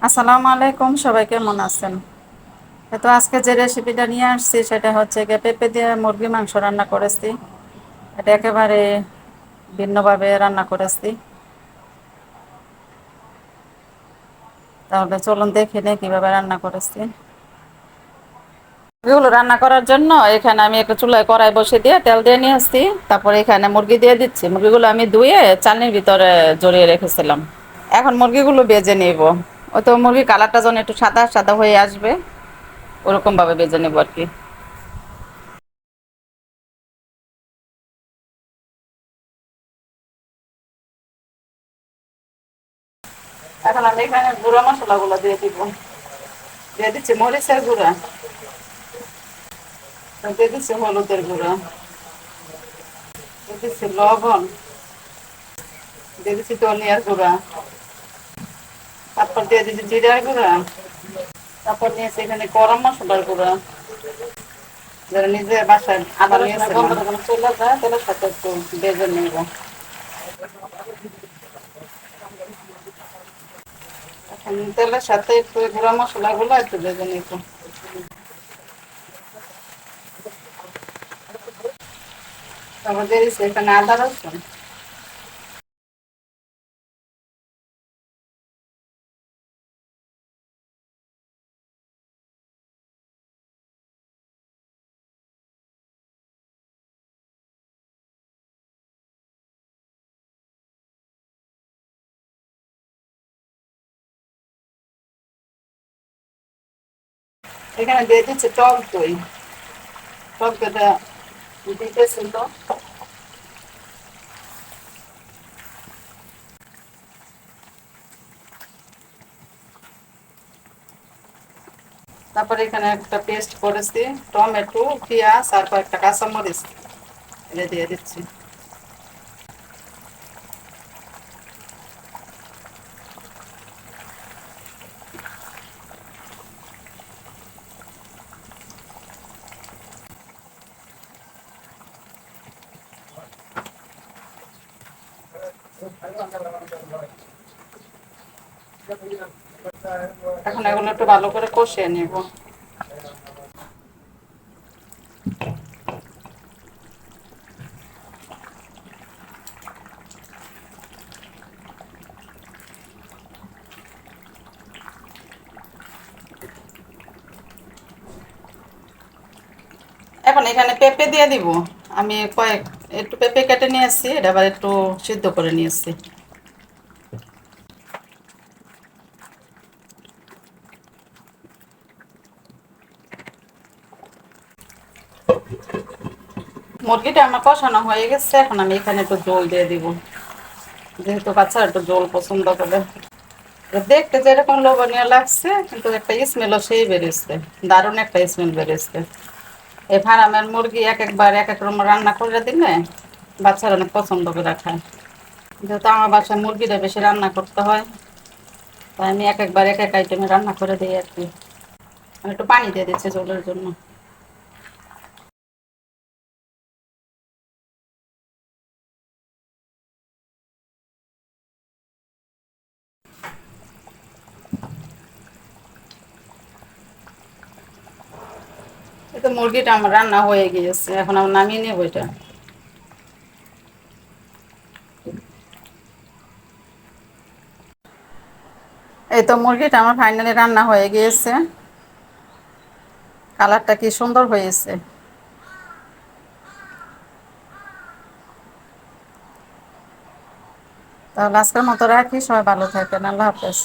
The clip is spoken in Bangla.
আসসালামু আলাইকুম, সবাই কেমন আছেন? তো আজকে যে রেসিপিটা নিয়ে আসছি সেটা হচ্ছে গিয়ে পেঁপে দিয়ে মুরগি মাংস রান্না করেছি। এটা একেবারে ভিন্নভাবে রান্না করেছি। তাহলে চলুন দেখে নিই কিভাবে রান্না করেছি। এগুলো রান্না করার জন্য এখানে আমি একটা চুলায় কড়াই বসিয়ে দিয়ে তেল দিয়ে নিয়ে আসছি। তারপরে এখানে মুরগি দিয়ে দিচ্ছি। মুরগিগুলো আমি ধুয়ে চালনির ভিতরে জড়িয়ে রেখেছিলাম। এখন মুরগিগুলো ভেজে নেব। ওই তো মুরগির কালারটা যেন একটু সাদা সাদা হয়ে আসবে, ওরকম ভাবে ভেজে নেবো আর কি। এখন আমি এখানে গুঁড়া মশলাগুলো দিয়ে দিব। দিয়ে দিচ্ছি মরিচের গুঁড়া, দিয়ে দিচ্ছি হলুদের গুঁড়া, দিয়ে দিচ্ছি লবণ, দিয়ে দিচ্ছি ধনিয়ার গুঁড়া, তারপর দিয়ে দিচ্ছি জিরার গুঁড়া, তারপর নিয়েছি এখানে গরম মশলার গুঁড়া, যারা নিজের বাসায় আদা নিয়েছিলাম। চলে যায় তেলের সাথে একটু ভেজে নেব। এখন তেলের সাথে একটু গুঁড়া মশলাগুলো একটু ভেজে নেব। তারপর দিয়ে দিচ্ছি এখানে আদা রসুন। এখানে দিয়ে দিচ্ছি টক দই। টক দইটা দিতেছি তো। তারপরে এখানে একটা পেস্ট করেছি, টমেটো, পেঁয়াজ আর কয়েকটা কাঁচামরিচ, এটা দিয়ে দিচ্ছি। এখন এগুলো একটু ভালো করে কষিয়ে নিব। এখন এখানে পেঁপে দিয়ে দিব। আমি একটু পেঁপে কেটে নিয়ে আসছি, এটা আবার একটু সিদ্ধ করে নিয়েছি। মুরগিটা আমার কষানো হয়ে গেছে, এখন আমি এখানে একটু জল দিয়ে দিব, যেহেতু বাচ্চারা একটু জল পছন্দ করে। দেখতে যেরকম লোভনীয় লাগছে, কিন্তু একটা স্মেলও সেই বেরিয়েছে, দারুণ একটা স্মেল বেরিয়েছে। এই ফার্মের মুরগি এক একবার এক এক রকম রান্না করে দিলে বাচ্চারা অনেক পছন্দ করে খায়। যেহেতু আমার বাসায় মুরগিটা বেশি রান্না করতে হয়, তাই আমি এক একবার এক এক আইটেমে রান্না করে দিই আর কি। আমি একটু পানি দিয়ে দিচ্ছি ঝোলের জন্য। এই তো মুরগিটা আমার রান্না হয়ে গিয়েছে, এখন আমি নামিয়ে নেবো এটা। এই তো মুরগিটা আমার ফাইনালি রান্না হয়ে গিয়েছে। কালারটা কি সুন্দর হয়েছে। তাহলে আজকের মতো রাখি, সবাই ভালো থাকবেন, আল্লাহ হাফেজ।